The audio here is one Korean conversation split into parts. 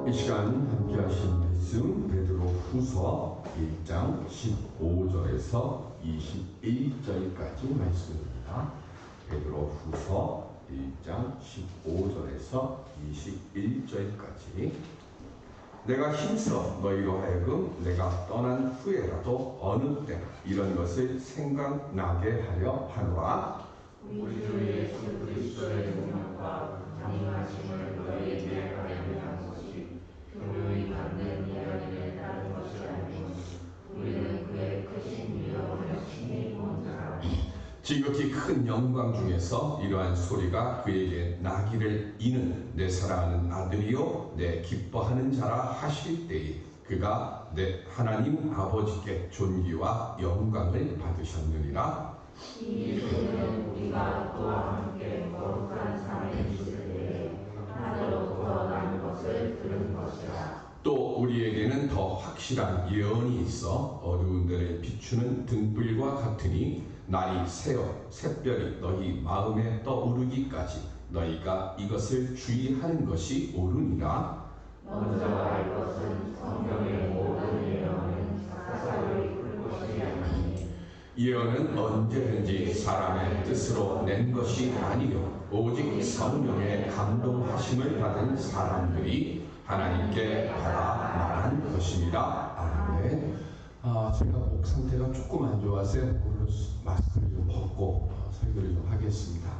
이 시간 함께 하신 말씀 베드로후서 1장 15절에서 21절까지 말씀입니다. 베드로후서 1장 15절에서 21절까지. 내가 힘써 너희로 하여금 내가 떠난 후에라도 어느 때나 이런 것을 생각나게 하려 하노라. 우리 주 예수 그리스도의 능력과 강림하심을 너희에게 알리는 것이 교묘히 받는 이야기에 따른 것이 아니오니 우리는 그의 크신 위엄을 친히 본 자라. 지극히 큰 영광 중에서 이러한 소리가 그에게 나기를 이는 내 사랑하는 아들이요 내 기뻐하는 자라 하실 때에 그가 내 하나님 아버지께 존귀와 영광을 받으셨느니라. 이 소리는 우리가 그와 함께 거룩한 삶에 있을 때에 하늘로부터 난 것을 들은 것이라. 또 우리에게는 더 확실한 예언이 있어 어두운 데를 비추는 등불과 같으니 날이 새어 샛별이 너희 마음에 떠오르기까지 너희가 이것을 주의하는 것이 옳으니라. 먼저 알 것은 성경의 모든 예언은 사사로 이끌 것이 아니니 예언은 언제든지 사람의 뜻으로 낸 것이 아니요 오직 성령의 감동하심을 받은 사람들이 하나님께 받아 말한 것입니다. 아멘. 제가 목 상태가 조금 안 좋아서 마스크를 좀 벗고 설교를 좀 하겠습니다.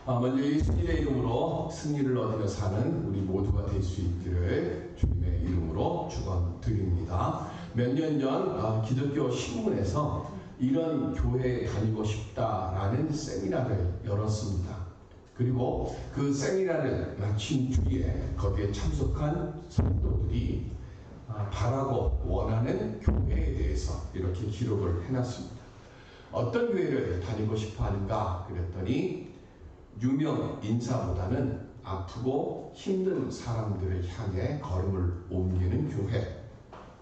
먼저 예수님의 이름으로 승리를 얻으며 사는 우리 모두가 될 수 있기를 주님의 이름으로 축원드립니다. 몇 년 전 기독교 신문에서 이런 교회에 다니고 싶다라는 세미나를 열었습니다. 그리고 그 세미나를 마친 뒤에 거기에 참석한 성도들이 바라고 원하는 교회에 대해서 이렇게 기록을 해놨습니다. 어떤 교회를 다니고 싶어 하는가 그랬더니 유명 인사보다는 아프고 힘든 사람들을 향해 걸음을 옮기는 교회,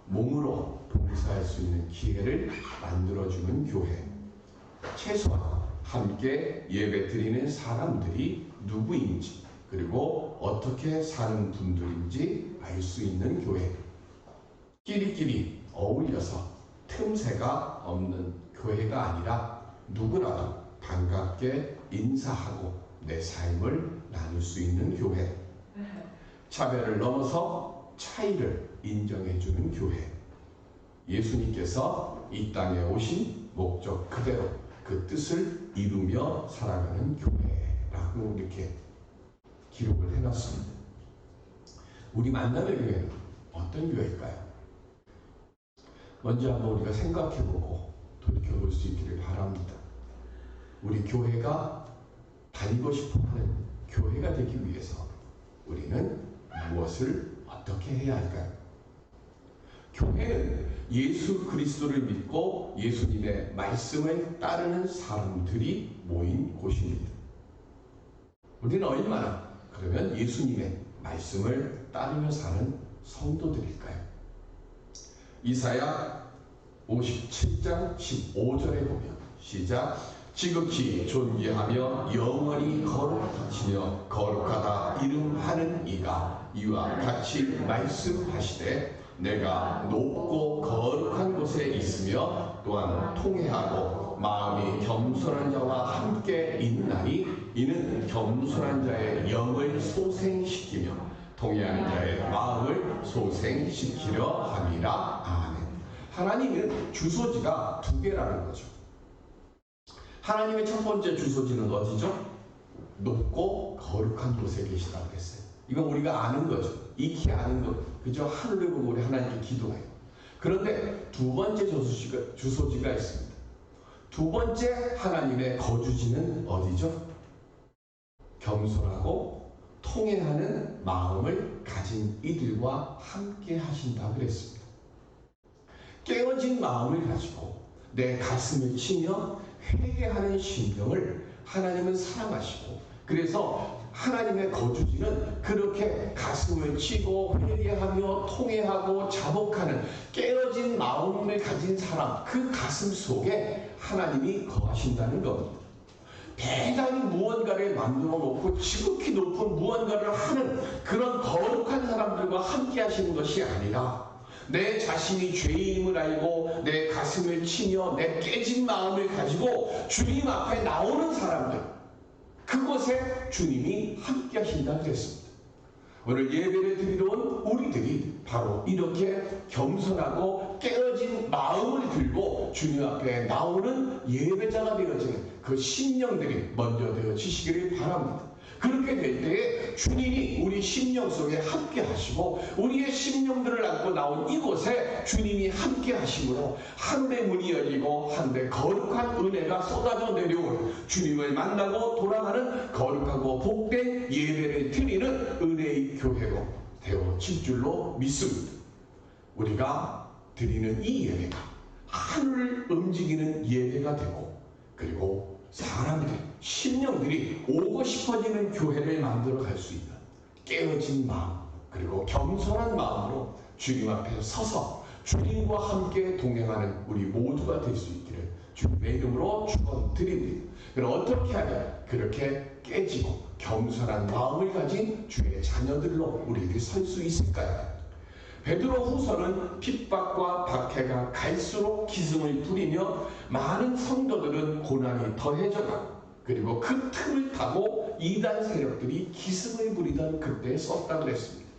몸으로 봉사할 수 있는 기회를 만들어주는 교회, 최소한 함께 예배 드리는 사람들이 누구인지 그리고 어떻게 사는 분들인지 알 수 있는 교회, 끼리끼리 어울려서 틈새가 없는 교회가 아니라 누구라도 반갑게 인사하고 내 삶을 나눌 수 있는 교회, 차별을 넘어서 차이를 인정해주는 교회, 예수님께서 이 땅에 오신 목적 그대로 그 뜻을 이루며 살아가는 교회라고 이렇게 기록을 해놨습니다. 우리 만남의 교회는 어떤 교회일까요? 먼저 한번 우리가 생각해보고 돌이켜볼 수 있기를 바랍니다. 우리 교회가 다니고 싶어하는 교회가 되기 위해서 우리는 무엇을 어떻게 해야 할까요? 교회는 예수 그리스도를 믿고 예수님의 말씀을 따르는 사람들이 모인 곳입니다. 우리는 얼마나 그러면 예수님의 말씀을 따르며 사는 성도들일까요? 이사야 57장 15절에 보면 시작. 지극히 존귀하며 영원히 거룩하시며 거룩하다 이름하는 이가 이와 같이 말씀하시되 내가 높고 거룩한 곳에 있으며 또한 통회하고 마음이 겸손한 자와 함께 있나니 이는 겸손한 자의 영을 소생시키며 통회하는 자의 마음을 소생시키려 함이라. 아멘. 하나님은 주소지가 두 개라는 거죠. 하나님의 첫 번째 주소지는 어디죠? 높고 거룩한 곳에 계시다고 했어요. 이건 우리가 아는 거죠. 익히 아는 것. 그죠? 하늘을 보고 우리 하나님께 기도해요. 그런데 두 번째 주소지가 있습니다. 두 번째 하나님의 거주지는 어디죠? 겸손하고 통회하는 마음을 가진 이들과 함께 하신다고 그랬습니다. 깨어진 마음을 가지고 내 가슴을 치며 회개하는 심령을 하나님은 사랑하시고 그래서 하나님의 거주지는 그렇게 가슴을 치고 회개하며 통회하고 자복하는 깨어진 마음을 가진 사람 그 가슴 속에 하나님이 거하신다는 겁니다. 대단히 무언가를 만들어 놓고 지극히 높은 무언가를 하는 그런 거룩한 사람들과 함께 하시는 것이 아니라 내 자신이 죄인임을 알고 내 가슴을 치며 내 깨진 마음을 가지고 주님 앞에 나오는 사람들, 그곳에 주님이 함께 하신다 그랬습니다. 오늘 예배를 드리러 온 우리들이 바로 이렇게 겸손하고 깨어진 마음을 들고 주님 앞에 나오는 예배자가 되어지는 그 심령들이 먼저 되어지시기를 바랍니다. 그렇게 될 때에 주님이 우리 심령 속에 함께 하시고 우리의 심령들을 안고 나온 이곳에 주님이 함께 하심으로 하늘의 문이 열리고 하늘의 거룩한 은혜가 쏟아져 내려오는 주님을 만나고 돌아가는 거룩하고 복된 예배를 드리는 은혜의 교회로 되어질 줄로 믿습니다. 우리가 드리는 이 예배가 하늘을 움직이는 예배가 되고, 그리고 사람들, 심령들이 오고 싶어지는 교회를 만들어 갈 수 있는 깨어진 마음, 그리고 겸손한 마음으로 주님 앞에 서서 주님과 함께 동행하는 우리 모두가 될 수 있기를 주님의 이름으로 축원드립니다. 그럼 어떻게 하면 그렇게 깨지고 겸손한 마음을 가진 주의 자녀들로 우리들이 설 수 있을까요? 베드로 후서는 핍박과 박해가 갈수록 기승을 부리며 많은 성도들은 고난이 더해져가고, 그리고 그 틈을 타고 이단 세력들이 기승을 부리던 그때에 썼다 그랬습니다.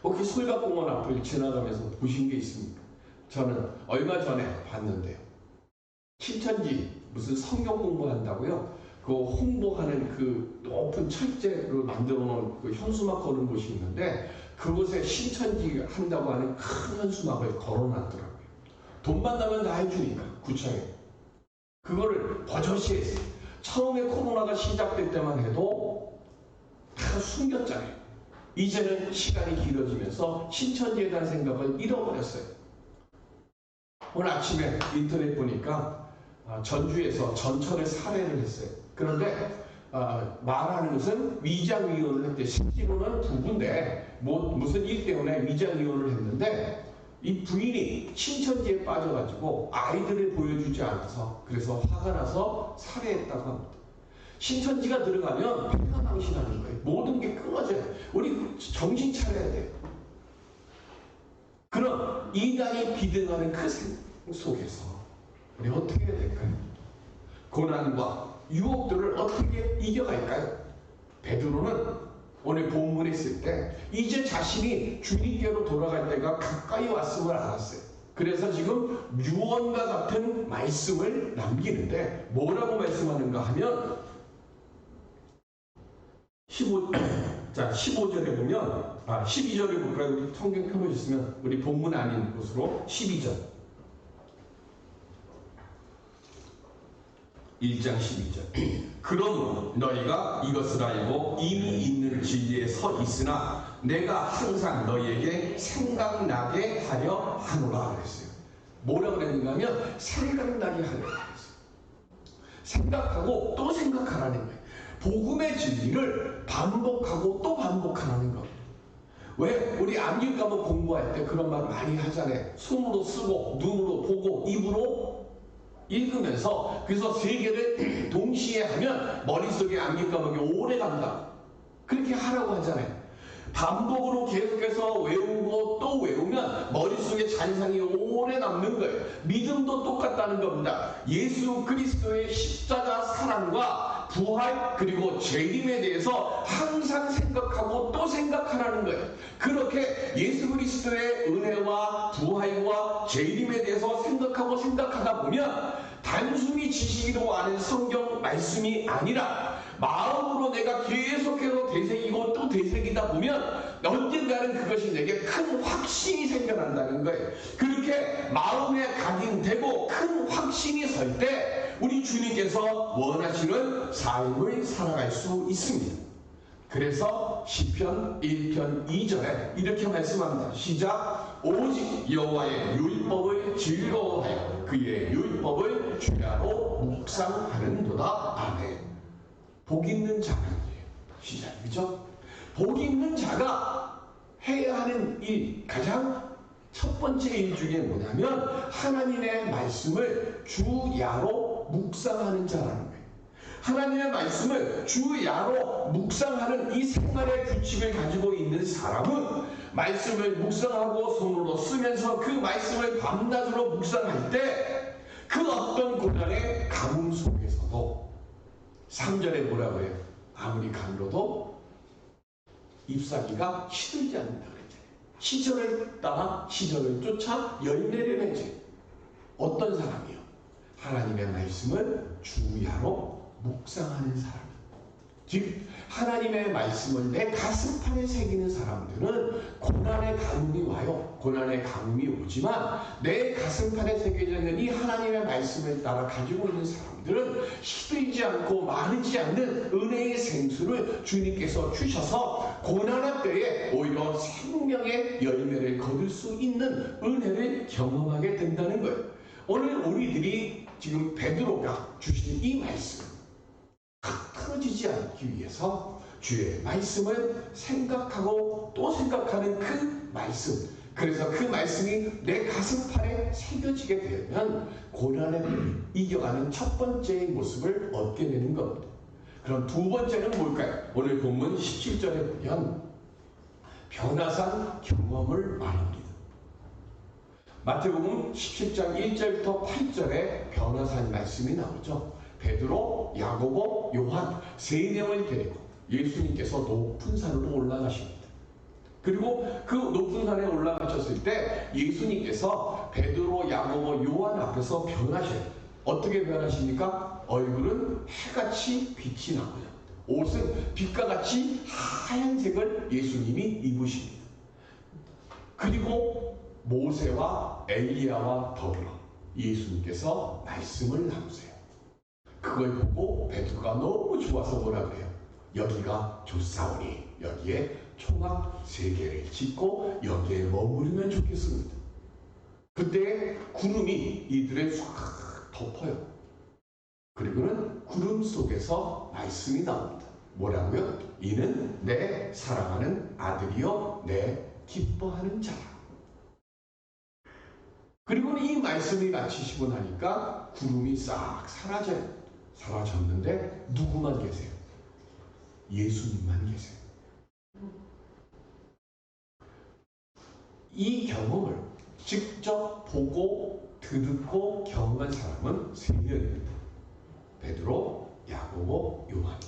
혹시 솔각공원 앞을 지나가면서 보신 게 있습니까? 저는 얼마 전에 봤는데요. 신천지 무슨 성경 공부한다고요? 그 홍보하는 그 높은 철제로 만들어 놓은 그 현수막 거는 곳이 있는데, 그곳에 신천지 한다고 하는 큰 현수막을 걸어놨더라고요. 돈만 나면 다 해주니까, 구청에. 그거를 버젓이 했어요. 처음에 코로나가 시작될 때만 해도 다 숨겼잖아요. 이제는 시간이 길어지면서 신천지에 대한 생각을 잃어버렸어요. 오늘 아침에 인터넷 보니까 전주에서 전철을 살해를 했어요. 그런데 말하는 것은 위장이혼을 했대. 실제로는 부부인데 무슨 일 때문에 위장이혼을 했는데, 이 부인이 신천지에 빠져가지고 아이들을 보여주지 않아서, 그래서 화가 나서 살해했다고 합니다. 신천지가 들어가면 패가망신하는 거예요. 모든 게 끊어져요. 우리 정신 차려야 돼요. 그럼 이단이 비등하는 그 속에서 우리 어떻게 해야 될까요? 고난과 유혹들을 어떻게 이겨갈까요? 베드로는 오늘 본문에 있을 때 이제 자신이 주님께로 돌아갈 때가 가까이 왔음을 알았어요. 그래서 지금 유언과 같은 말씀을 남기는데, 뭐라고 말씀하는가 하면 15절에 보면 12절에 볼까요? 우리 성경 펴놓으셨으면 우리 본문 아닌 곳으로 12절 1장 12절 그러므로 너희가 이것을 알고 이미 있는 진리에 서 있으나 내가 항상 너희에게 생각나게 하려 하노라 그랬어요. 뭐라고 그랬는가 하면 생각나게 하려 그랬어요. 생각하고 또 생각하라는 거예요. 복음의 진리를 반복하고 또 반복하라는 겁니다. 왜? 우리 암기 과목 공부할 때 그런 말 많이 하잖아요. 손으로 쓰고 눈으로 보고 입으로 읽으면서, 그래서 세 개를 동시에 하면 머릿속에 암기 과목이 오래 간다. 그렇게 하라고 하잖아요. 반복으로 계속해서 외우고 또 외우면 머릿속에 잔상이 오래 남는 거예요. 믿음도 똑같다는 겁니다. 예수 그리스도의 십자가 사랑과 부활 그리고 재림에 대해서 항상 생각하고 또 생각하라는 거예요. 그렇게 예수 그리스도의 은혜와 부활과 재림에 대해서 생각하다 보면 단순히 지식으로 아는 성경 말씀이 아니라 마음으로 내가 계속해서 되새기고 또 되새기다 보면 언젠가는 그것이 내게 큰 확신이 생겨난다는 거예요. 그렇게 마음에 각인되고 큰 확신이 설 때 우리 주님께서 원하시는 삶을 살아갈 수 있습니다. 그래서 시편 1편 2절에 이렇게 말씀합니다. 시작. 오직 여호와의 율법을 즐거워하여 그의 율법을 주야로 묵상하는도다. 아멘. 복 있는 자는 시작이죠. 복 있는 자가 해야 하는 일, 가장 첫 번째 일 중에 뭐냐면 하나님의 말씀을 주야로 묵상하는 자라는 거예요. 하나님의 말씀을 주야로 묵상하는 이 생활의 규칙을 가지고 있는 사람은 말씀을 묵상하고 손으로 쓰면서 그 말씀을 밤낮으로 묵상할 때 그 어떤 고난의 가뭄 속에서도 3절에 뭐라고 해요? 아무리 가물어도 잎사귀가 시들지 않는다 그랬잖아요. 시절을 따라 시절을 쫓아 열매를 맺지. 어떤 사람이요? 하나님의 말씀을 주야로 묵상하는 사람. 즉 하나님의 말씀을 내 가슴판에 새기는 사람들은 고난의 가뭄이 와요. 고난의 가뭄이 오지만 내 가슴판에 새겨져 있는 이 하나님의 말씀을 따라 가지고 있는 사람들은 시들지 않고 마르지 않는 은혜의 생수를 주님께서 주셔서 고난의 때에 오히려 생명의 열매를 거둘 수 있는 은혜를 경험하게 된다는 거예요. 오늘 우리들이 지금 베드로가 주신 이 말씀 틀어지지 않기 위해서 주의 말씀을 생각하고 또 생각하는 그 말씀, 그래서 그 말씀이 내 가슴판에 새겨지게 되면 고난을 이겨가는 첫 번째의 모습을 얻게 되는 겁니다. 그럼 두 번째는 뭘까요? 오늘 본문 17절에 보면 변화산 경험을 말합니다. 마태복음 17장 1절부터 8절에 변화산 말씀이 나오죠. 베드로, 야고보, 요한 세 명을 데리고 예수님께서 높은 산으로 올라가십니다. 그리고 그 높은 산에 올라가셨을 때 예수님께서 베드로, 야고보, 요한 앞에서 변하셔요. 어떻게 변하십니까? 얼굴은 해같이 빛이 나고요. 옷은 빛과 같이 하얀색을 예수님이 입으십니다. 그리고 모세와 엘리야와 더불어 예수님께서 말씀을 나누세요. 그걸 보고 베드로가 너무 좋아서 뭐라 그래요? 여기가 좋사오니 여기에 초막 3개를 짓고 여기에 머무르면 좋겠습니다. 그때 구름이 이들을 싹 덮어요. 그리고는 구름 속에서 말씀이 나옵니다. 뭐라고요? 이는 내 사랑하는 아들이요 내 기뻐하는 자라. 그리고는 이 말씀이 마치시고 나니까 구름이 싹 사라져요. 사라졌는데 누구만 계세요? 예수님만 계세요. 이 경험을 직접 보고 듣고 경험한 사람은 3명입니다. 베드로, 야고보, 요한.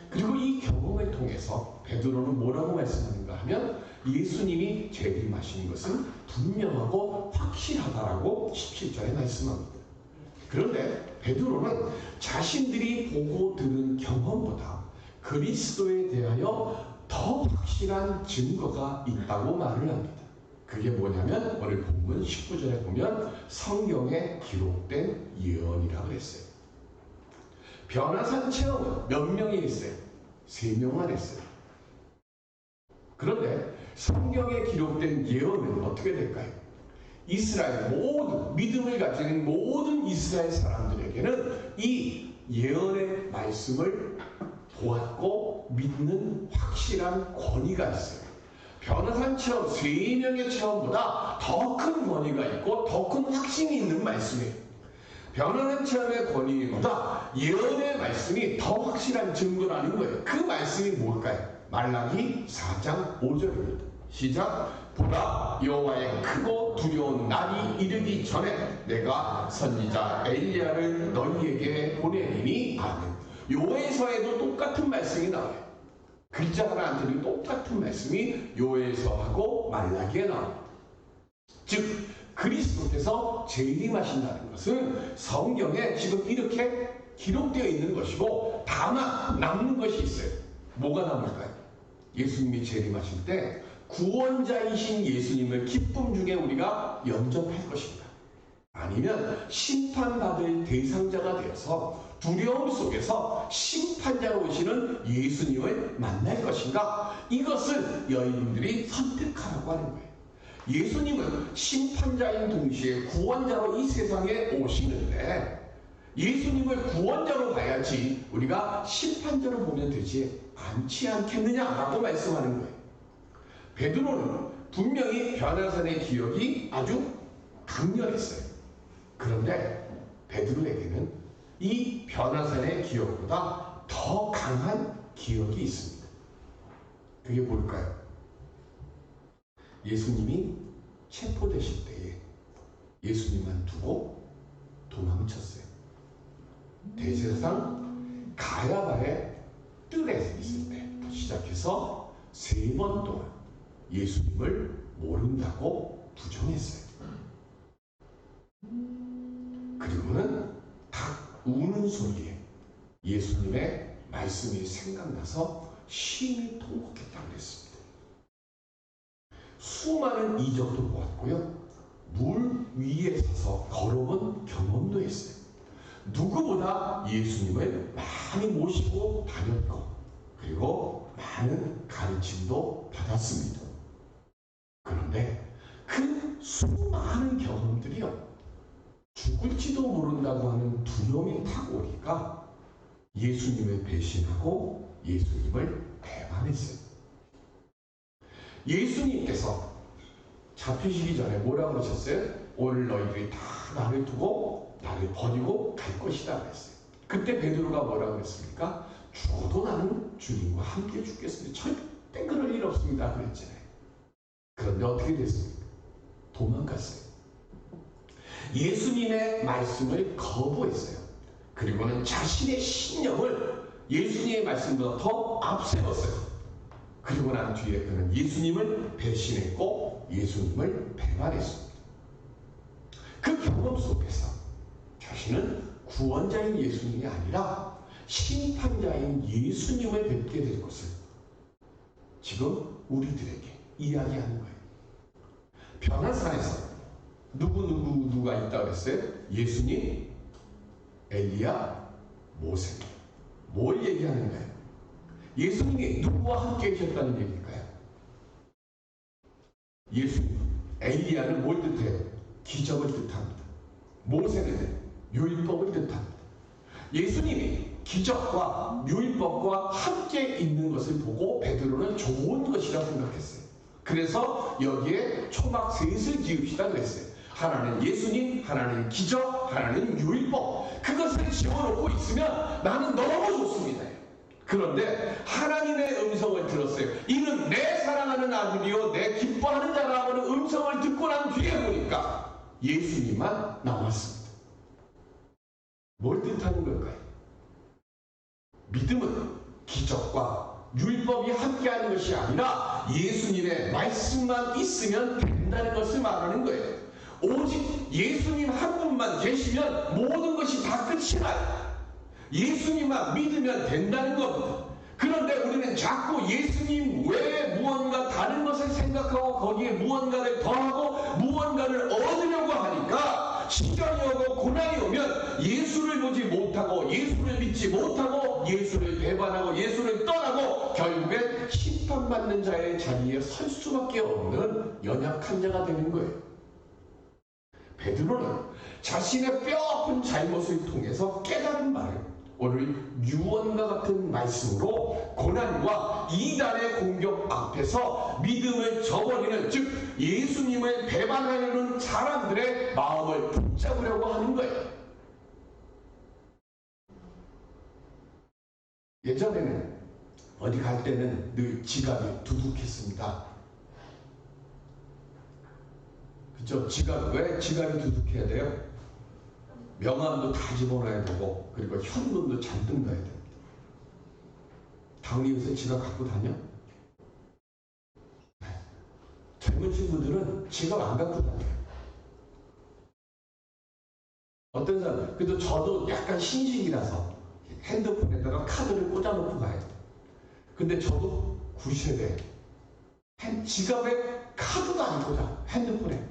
그리고 이 경험을 통해서 베드로는 뭐라고 말씀하는가 하면 예수님이 재림하신 것은 분명하고 확실하다라고 17절에 말씀합니다. 그런데 베드로는 자신들이 보고 들은 경험보다 그리스도에 대하여 더 확실한 증거가 있다고 말을 합니다. 그게 뭐냐면 오늘 본문 19절에 보면 성경에 기록된 예언이라고 했어요. 변화산 체험은 몇 명이 했어요? 3명만 했어요. 그런데 성경에 기록된 예언은 어떻게 될까요? 이스라엘 모든 믿음을 가지는 모든 이스라엘 사람들에게는 이 예언의 말씀을 보았고 믿는 확실한 권위가 있어요. 변화산 체험 3명의 체험보다 더 큰 권위가 있고 더 큰 확신이 있는 말씀이에요. 변화산 체험의 권위보다 예언의 말씀이 더 확실한 증거라는 거예요. 그 말씀이 뭘까요? 말라기 4장 5절입니다. 시작. 보라 여호와의 크고 두려운 날이 이르기 전에 내가 선지자 엘리야를 너희에게 보내리니 아멘. 요에서에도 똑같은 말씀이 나와요. 글자 하나 안 틀린 똑같은 말씀이 요에서하고 말라기에 나와요. 즉 그리스도께서 재림하신다는 것은 성경에 지금 이렇게 기록되어 있는 것이고 다만 남는 것이 있어요. 뭐가 남을까요? 예수님이 재림하실 때 구원자이신 예수님을 기쁨 중에 우리가 영접할 것인가? 아니면 심판받을 대상자가 되어서 두려움 속에서 심판자로 오시는 예수님을 만날 것인가? 이것을 여인들이 선택하라고 하는 거예요. 예수님은 심판자인 동시에 구원자로 이 세상에 오시는데 예수님을 구원자로 봐야지 우리가 심판자로 보면 되지 않지 않겠느냐라고 말씀하는 거예요. 베드로는 분명히 변화산의 기억이 아주 강렬했어요. 그런데 베드로에게는 이 변화산의 기억보다 더 강한 기억이 있습니다. 그게 뭘까요? 예수님이 체포되실 때에 예수님만 두고 도망쳤어요. 대제사장 가야바의 뜰에 있을 때부터 시작해서 3번 동안 예수님을 모른다고 부정했어요. 그리고는 딱 우는 소리에 예수님의 말씀이 생각나서 심히 통곡했다고 그랬습니다. 수많은 이적도 보았고요. 물 위에 서서 걸어본 경험도 했어요. 누구보다 예수님을 많이 모시고 다녔고 그리고 많은 가르침도 받았습니다. 그런데 그 수많은 경험들이요, 죽을지도 모른다고 하는 두려움이 타고 오니까 예수님을 배신하고 예수님을 배반했어요. 예수님께서 잡히시기 전에 뭐라고 하셨어요? 오늘 너희들이 다 나를 두고 나를 버리고 갈 것이다 그랬어요. 그때 베드로가 뭐라고 했습니까? 죽어도 나는 주님과 함께 죽겠습니다. 절대 그럴 일 없습니다 그랬잖아요. 그런데 어떻게 됐습니까? 도망갔어요. 예수님의 말씀을 거부했어요. 그리고는 자신의 신념을 예수님의 말씀보다 더 앞세웠어요. 그리고 난 뒤에 그는 예수님을 배신했고 예수님을 배반했습니다. 그 경험 속에서 자신은 구원자인 예수님이 아니라 심판자인 예수님을 뵙게 될 것을 지금 우리들에게 이야기하는 거예요. 변화산에서 누가 있다고 했어요? 예수님, 엘리야, 모세. 뭘 얘기하는가요? 예수님이 누구와 함께 계셨다는 얘기일까요? 예수님, 엘리야는 뭘 뜻해요? 기적을 뜻합니다. 모세는 율법을 뜻합니다. 예수님이 기적과 율법과 함께 있는 것을 보고 베드로는 좋은 것이라고 생각했어요. 그래서 여기에 초막 셋을 지읍시다 그랬어요. 하나는 예수님, 하나는 기적, 하나는 율법. 그것을 지어놓고 있으면 나는 너무 좋습니다. 그런데 하나님의 음성을 들었어요. 이는 내 사랑하는 아들이요 내 기뻐하는 자라는 음성을 듣고 난 뒤에 보니까 예수님만 나왔습니다. 뭘 뜻하는 걸까요? 믿음은 기적과 율법이 함께하는 것이 아니라 예수님의 말씀만 있으면 된다는 것을 말하는 거예요. 오직 예수님 한 분만 계시면 모든 것이 다 끝이 나요. 예수님만 믿으면 된다는 겁니다. 그런데 우리는 자꾸 예수님 외에 무언가 다른 것을 생각하고 거기에 무언가를 더하고 무언가를 얻으려고 하니까 시련이 오고 고난이 오면 예수를 보지 못하고 예수를 믿지 못하고 예수를 배반하고 예수를 떠나고 결국엔 심판받는 자의 자리에 설 수밖에 없는 연약한 자가 되는 거예요. 베드로는 자신의 뼈아픈 잘못을 통해서 깨달은 말을 오늘 유언과 같은 말씀으로 고난과 이단의 공격 앞에서 믿음을 저버리는, 즉 예수님을 배반하려는 사람들의 마음을 붙잡으려고 하는 거예요. 예전에는 어디 갈 때는 늘 지갑이 두둑했습니다. 그죠? 왜 지갑이 두둑해야 돼요? 명함도 다 집어넣어야 되고 그리고 현금도 잔뜩 넣어야 됩니다. 당연히 요새 지갑 갖고 다녀? 네. 젊은 친구들은 지갑 안 갖고 다녀요. 어떤 사람, 그래도 저도 약간 신식이라서 핸드폰에다가 카드를 꽂아놓고 가야 돼요. 근데 저도 9세대 지갑에 카드도 안 꽂아. 핸드폰에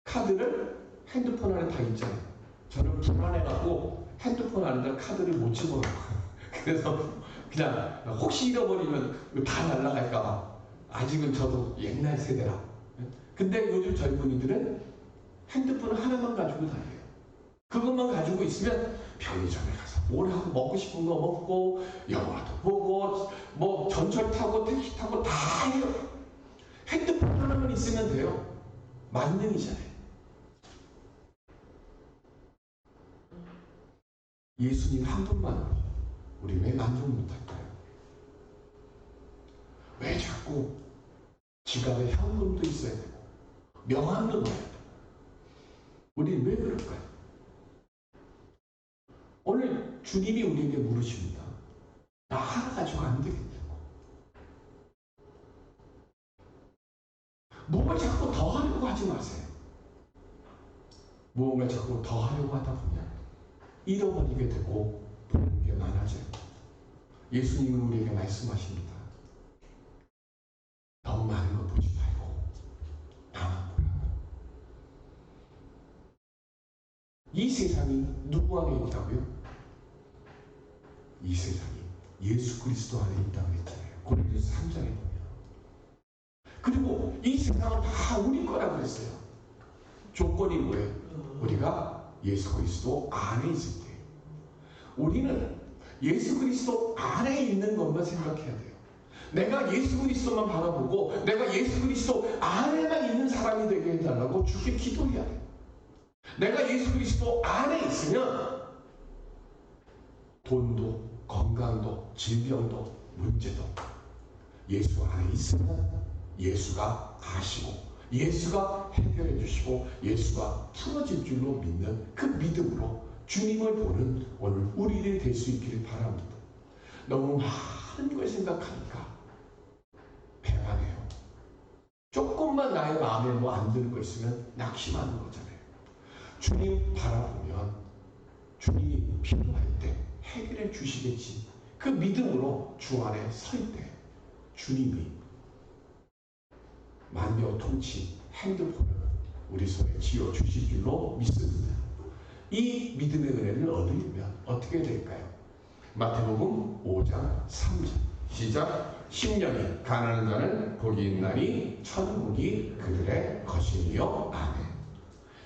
카드를 핸드폰 안에 다 있잖아요. 저는 불안해갖고 핸드폰 안에다 카드를 못 집어넣어요. 그래서 그냥 혹시 잃어버리면 다 날아갈까봐. 아직은 저도 옛날 세대라. 근데 요즘 젊은이들은 핸드폰 하나만 가지고 다녀요. 그것만 가지고 있으면 편의점에 가서 뭘 하고 먹고 싶은 거 먹고 영화도 보고 뭐 전철 타고 택시 타고 다 해요. 핸드폰 하나만 있으면 돼요. 만능이잖아요. 예수님 한 분만으로 우리 왜 만족 못할까요? 왜 자꾸 지갑에 현금도 있어야 되고 명함도 넣어야 되고 우리는 왜 그럴까요? 오늘 주님이 우리에게 물으십니다. 나 하나 가지고 안 되겠냐고. 뭔가 자꾸 더 하려고 하지 마세요. 무언가 자꾸 더 하려고 하다 보면 잃어버리게 되고 보는 게 많아져요. 예수님은 우리에게 말씀하십니다. 너무 많은 거 보지 말고 나만 보라고. 이 세상이 누구 안에 있다고요? 이 세상이 예수 그리스도 안에 있다고 했잖아요. 고린도서 3장에 보면. 그리고 이 세상은 다 우리 거라고 그랬어요. 조건이 뭐예요? 우리가 예수 그리스도 안에 있을 때. 우리는 예수 그리스도 안에 있는 것만 생각해야 돼요. 내가 예수 그리스도만 바라보고 내가 예수 그리스도 안에만 있는 사람이 되게 해달라고 주께 기도해야 돼요. 내가 예수 그리스도 안에 있으면 돈도 건강도 질병도 문제도 예수 안에 있으면 예수가 아시고 예수가 해결해 주시고 예수가 풀어질 줄로 믿는 그 믿음으로 주님을 보는 오늘 우리들이 될 수 있기를 바랍니다. 너무 많은 걸 생각하니까 배반해요. 조금만 나의 마음에 뭐 안 드는 거 있으면 낙심하는 거잖아요. 주님 바라보면 주님이 필요할 때 해결해 주시겠지. 그 믿음으로 주 안에 설 때 주님이 만병통치 핸드폰을 우리 손에 쥐어 주실 줄로 믿습니다. 이 믿음의 은혜를 얻으려면 어떻게 될까요? 마태복음 5장 3절 시작. 심령이 가난한 자는 복이 있나니 천국이 그들의 것이니요. 아멘.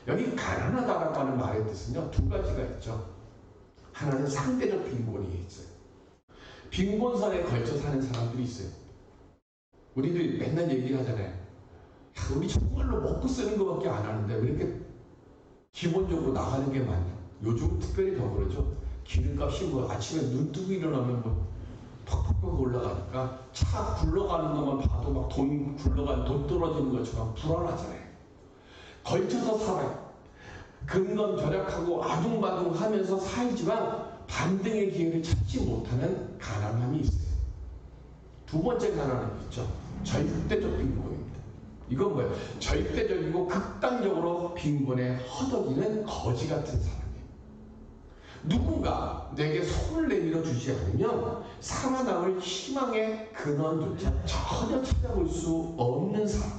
여기 가난하다라고 하는 말의 뜻은요, 두 가지가 있죠. 하나는 상대적 빈곤이 있어요. 빈곤선에 걸쳐 사는 사람들이 있어요. 우리들 맨날 얘기하잖아요. 우리 정말로 먹고 쓰는 것밖에 안 하는데 왜 이렇게 기본적으로 나가는 게 많냐. 요즘 특별히 더 그러죠. 기름값이 뭐 아침에 눈 뜨고 일어나면 뭐 퍽퍽퍽 올라가니까 차 굴러가는 것만 봐도 막 돈 떨어지는 것처럼 불안하잖아요. 걸쳐서 살아요. 근검 절약하고 아둥바둥 하면서 살지만 반등의 기회를 찾지 못하는 가난함이 있어요. 두 번째 가난함이 있죠. 절대적 빈곤입니다. 이건 뭐예요? 절대적이고 극단적으로 빈곤에 허덕이는 거지 같은 사람이에요. 누군가 내게 손을 내밀어 주지 않으면 살아남을 희망의 근원조차 전혀 찾아볼 수 없는 사람.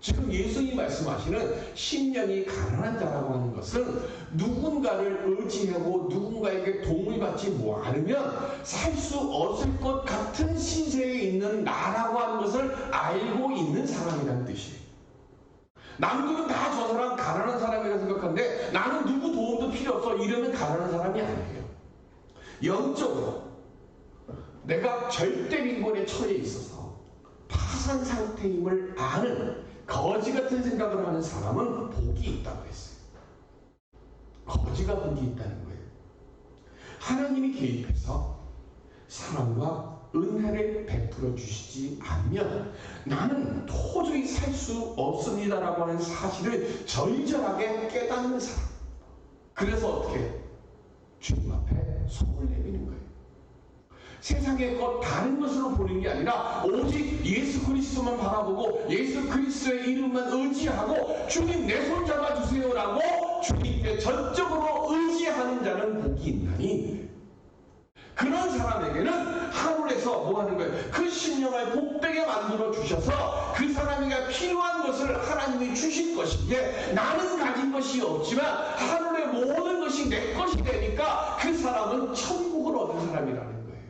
지금 예수님이 말씀하시는 심령이 가난한 자라고 하는 것은 누군가를 의지하고 누군가에게 도움을 받지 않으면 살 수 없을 것 같은 신세에 있는 나라고 하는 것을 알고 있는 사람이라는 뜻이에요. 남들은 다 저 사람 가난한 사람이라고 생각하는데 나는 누구 도움도 필요 없어 이러면 가난한 사람이 아니에요. 영적으로 내가 절대 빈곤에 처해 있어서 파산 상태임을 아는 거지 같은 생각을 하는 사람은 복이 있다고 했어요. 거지가 복이 있다는 거예요. 하나님이 개입해서 사랑과 은혜를 베풀어 주시지 않으면 나는 도저히 살 수 없습니다라고 하는 사실을 절절하게 깨닫는 사람. 그래서 어떻게 주님 앞에 손을 내미는 거예요. 세상의 것 다른 것으로 보는 게 아니라 오직 예수 그리스도만 바라보고 예수 그리스도의 이름만 의지하고 주님 내 손 잡아주세요라고 주님께 전적으로 의지하는 자는 복이 있나니 그런 사람에게는 하늘에서 뭐 하는 거예요? 그 심령을 복되게 만들어 주셔서 그 사람에게 필요한 것을 하나님이 주실 것이기에 나는 가진 것이 없지만 하늘의 모든 것이 내 것이 되니까 그 사람은 천국을 얻은 사람이라는 거예요.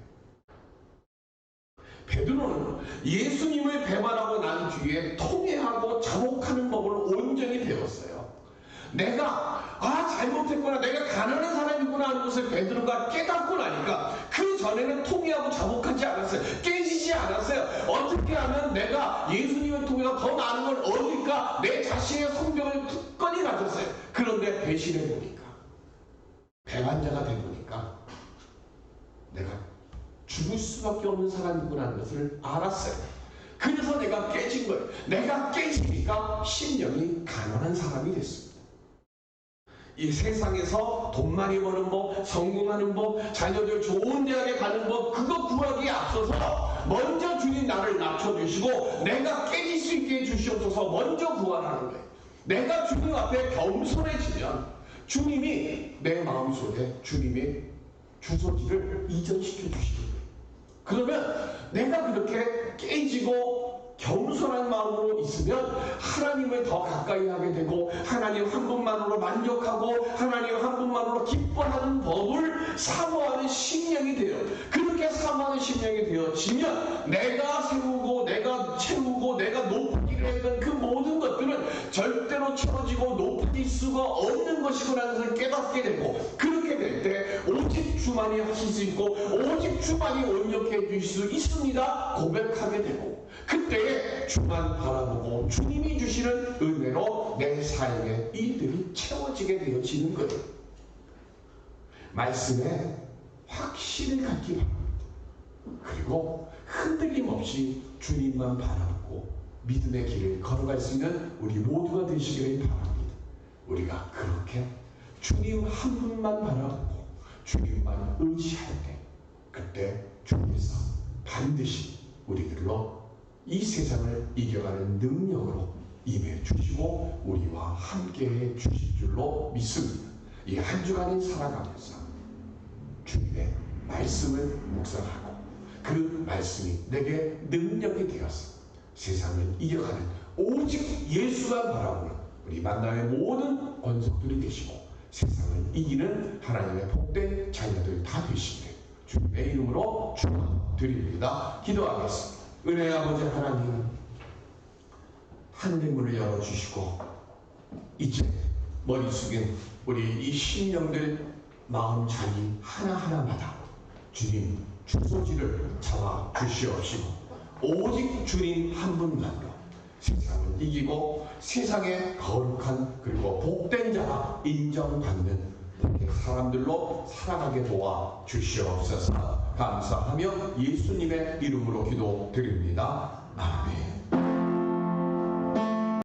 베드로는 예수님을 배반하고 난 뒤에 통회하고 자복하는 법을 온전히 배웠어요. 내가 잘못했구나, 내가 가난한 사람이구나 하는 것을 베드로가 깨닫고 나니까 그 전에는 통회하고 자복하지 않았어요. 깨지지 않았어요. 어떻게 하면 내가 예수님의 통회가 더 많은 걸 얻을까 내 자신의 성벽을 굳건히 가졌어요. 그런데 배신해 보니까 배반자가 되보니까 내가 죽을 수밖에 없는 사람이구나 하는 것을 알았어요. 그래서 내가 깨진 거예요. 내가 깨지니까 심령이 가난한 사람이 됐습니다. 이 세상에서 돈 많이 버는 법, 성공하는 법, 자녀들 좋은 대학에 가는 법, 그거 구하기에 앞서서 먼저 주님 나를 낮춰주시고 내가 깨질 수 있게 해주시옵소서 먼저 구하라는 거예요. 내가 주님 앞에 겸손해지면 주님이 내 마음속에 주님의 주소지를 이전시켜 주시는 거예요. 그러면 내가 그렇게 깨지고 겸손한 마음으로 있으면 하나님을 더 가까이 하게 되고 하나님 한 분만으로 만족하고 하나님 한 분만으로 기뻐하는 법을 사모하는 심령이 돼요. 그렇게 사모하는 심령이 되어지면 내가 세우고 내가 채우고 내가 높이기로 했던 그 모든 것들은 절대로 채워지고 높아질 수가 없는 것이구나 것을 깨닫게 되고, 그렇게 될 때 오직 주만이 하실 수 있고 오직 주만이 온전케 해주실 수 있습니다 고백하게 되고, 그때 주만 바라보고 주님이 주시는 은혜로 내 삶의 일들이 채워지게 되어지는 거예요. 말씀에 확신을 갖기 바랍니다. 그리고 흔들림 없이 주님만 바라보고 믿음의 길을 걸어갈 수 있는 우리 모두가 되시기를 바랍니다. 우리가 그렇게 주님 한 분만 바라보고 주님만 의지할 때, 그때 주님께서 반드시 우리들로 이 세상을 이겨가는 능력으로 임해 주시고 우리와 함께해 주실 줄로 믿습니다. 이 한 주간을 살아가면서 주님의 말씀을 묵상하고 그 말씀이 내게 능력이 되어서 세상을 이겨가는 오직 예수만 바라보는 우리 만남의 모든 권속들이 되시고 세상을 이기는 하나님의 복된 자녀들 다 되시기를 주님의 이름으로 축원드립니다. 기도하겠습니다. 은혜의 아버지 하나님, 하늘의 문을 열어주시고 이제 머리 숙인 우리 이 심령들 마음 자리 하나하나마다 주님 주소지를 잡아 주시옵시고 오직 주님 한 분만로 세상을 이기고 세상의 거룩한 그리고 복된 자가 인정받는 사람들로 살아가게 도와 주시옵소서. 감사하며 예수님의 이름으로 기도드립니다. 아멘.